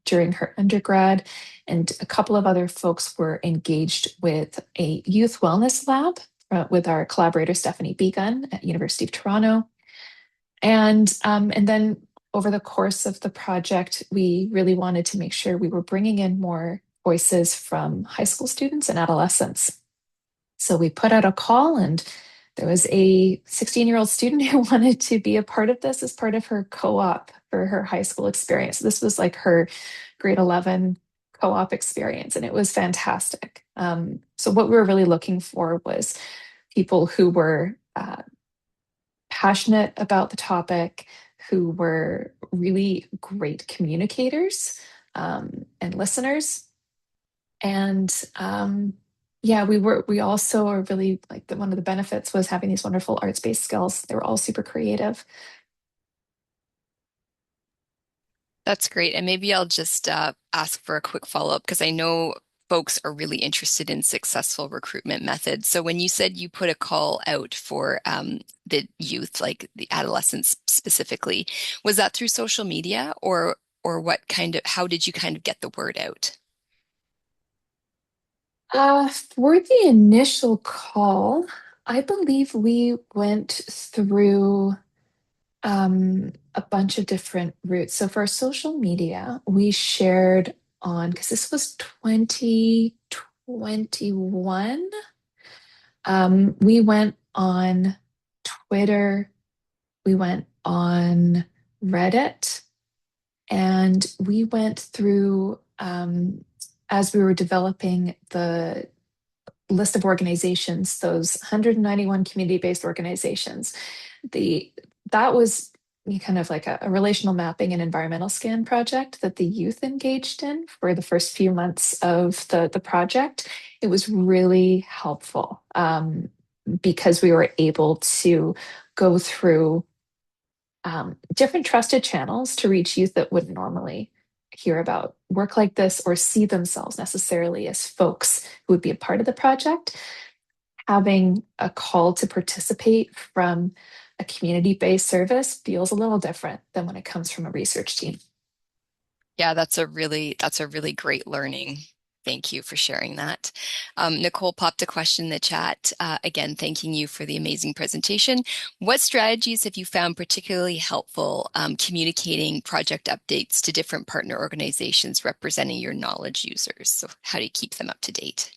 during her undergrad, and a couple of other folks were engaged with a youth wellness lab with our collaborator Stephanie Begun at University of Toronto. And then over the course of the project, we really wanted to make sure we were bringing in more voices from high school students and adolescents. So we put out a call, and there was a 16-year-old student who wanted to be a part of this as part of her co-op for her high school experience. This was like her grade 11 co-op experience, and it was fantastic. So what we were really looking for was people who were passionate about the topic, who were really great communicators and listeners. And yeah, we also are really like one of the benefits was having these wonderful arts-based skills. They were all super creative. That's great. And maybe I'll just ask for a quick follow-up because I know folks are really interested in successful recruitment methods. So when you said you put a call out for the youth, like the adolescents specifically, was that through social media or how did you kind of get the word out? For the initial call, I believe we went through a bunch of different routes. So for our social media, we shared on, because this was 2021, we went on Twitter, we went on Reddit, and we went through, as we were developing the list of organizations, those 191 community-based organizations, the that was kind of like a relational mapping and environmental scan project that the youth engaged in for the first few months of the project. It was really helpful because we were able to go through different trusted channels to reach youth that wouldn't normally hear about work like this or see themselves necessarily as folks who would be a part of the project, having a call to participate from a community-based service feels a little different than when it comes from a research team. Yeah, that's a really great learning. Thank you for sharing that. Nicole popped a question in the chat. Again, thanking you for the amazing presentation. What strategies have you found particularly helpful communicating project updates to different partner organizations representing your knowledge users? So how do you keep them up to date?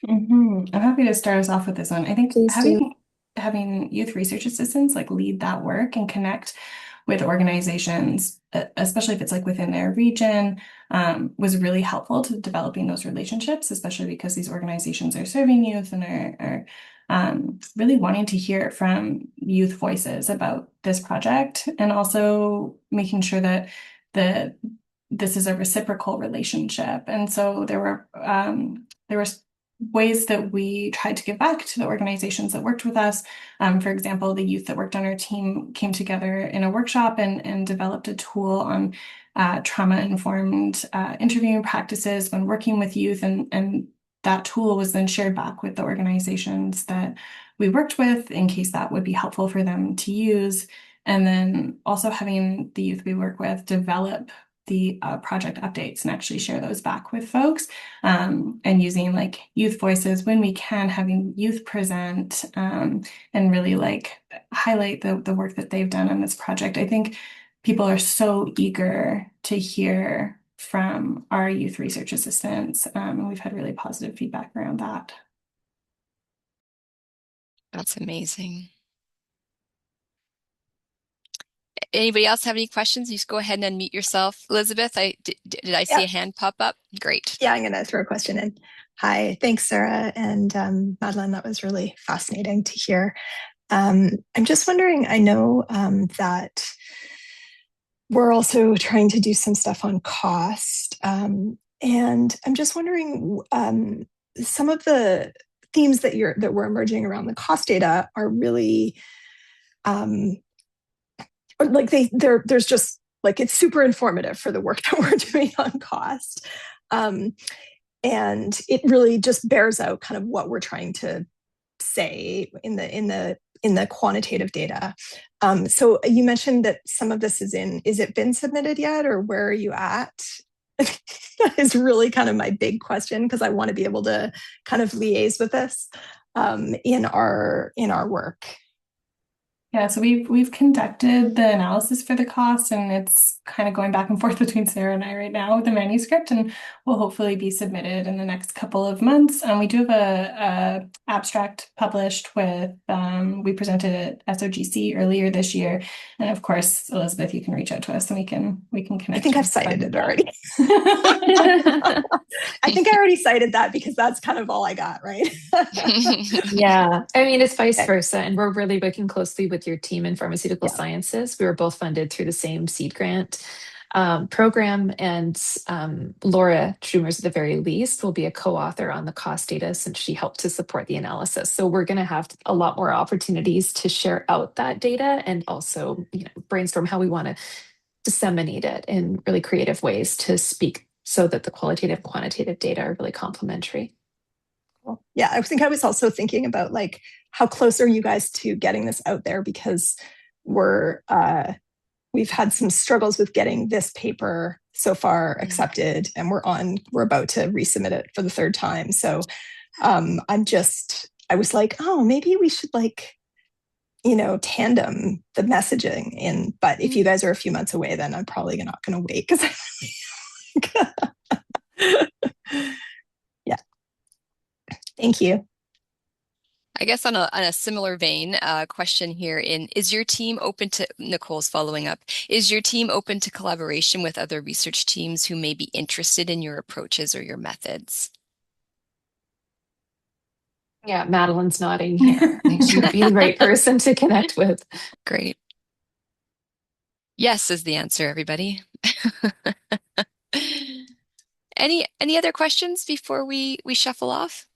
I'm happy to start us off with this one. I think Please do. having youth research assistants like lead that work and connect with organizations, especially if it's like within their region, was really helpful to developing those relationships, especially because these organizations are serving youth and are really wanting to hear from youth voices about this project, and also making sure that the this is a reciprocal relationship. And so there were ways that we tried to give back to the organizations that worked with us. For example, the youth that worked on our team came together in a workshop and developed a tool on trauma-informed interviewing practices when working with youth. And that tool was then shared back with the organizations that we worked with in case that would be helpful for them to use. And then also having the youth we work with develop the project updates and actually share those back with folks, and using like youth voices when we can, having youth present, and really like highlight the work that they've done on this project. I think people are so eager to hear from our youth research assistants, and we've had really positive feedback around that. That's amazing. Anybody else have any questions? You just go ahead and unmute yourself. Elizabeth, did I see Yeah. a hand pop up? Great. Yeah, I'm going to throw a question in. Hi, thanks, Sarah and Madeleine. That was really fascinating to hear. I'm just wondering, I know that we're also trying to do some stuff on cost. And I'm just wondering, some of the themes that were emerging around the cost data are really like there's just like it's super informative for the work that we're doing on cost. And it really just bears out kind of what we're trying to say in the quantitative data. So you mentioned that some of this is it been submitted yet, or where are you at? That is really kind of my big question, because I want to be able to kind of liaise with this in our work. Yeah, so we've conducted the analysis for the cost, and it's kind of going back and forth between Sarah and I right now with the manuscript, and will hopefully be submitted in the next couple of months. We do have a abstract published with we presented at SOGC earlier this year, and of course, Elizabeth, you can reach out to us and we can connect. I think I've cited it already. I think I already cited that because that's kind of all I got, right? Yeah, I mean, it's vice versa. And we're really working closely with your team in pharmaceutical sciences. We were both funded through the same seed grant program. And Laura Schumers, at the very least, will be a co-author on the cost data since she helped to support the analysis. So we're going to have a lot more opportunities to share out that data and also, brainstorm how we want to disseminate it in really creative ways to speak so that the qualitative and quantitative data are really complementary. Cool. Yeah, I think I was also thinking about like how close are you guys to getting this out there, because we've had some struggles with getting this paper so far accepted, and we're about to resubmit it for the third time. So I was like, oh, maybe we should tandem the messaging in. But if you guys are a few months away, then I'm probably not going to wait, because yeah. Thank you. I guess on a similar vein, question here is your team open to, Nicole's following up, is your team open to collaboration with other research teams who may be interested in your approaches or your methods? Yeah, Madeleine's nodding here. She'd be the right person to connect with. Great. Yes is the answer, everybody. Any other questions before we shuffle off?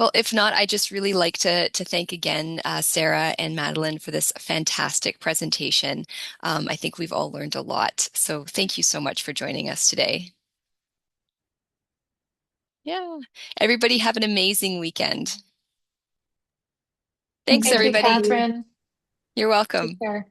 Well, if not, I just really like to thank again Sarah and Madeleine for this fantastic presentation. I think we've all learned a lot. So thank you so much for joining us today. Yeah. Everybody have an amazing weekend. Thanks, Thank you, everybody. Catherine. You're Take welcome. care.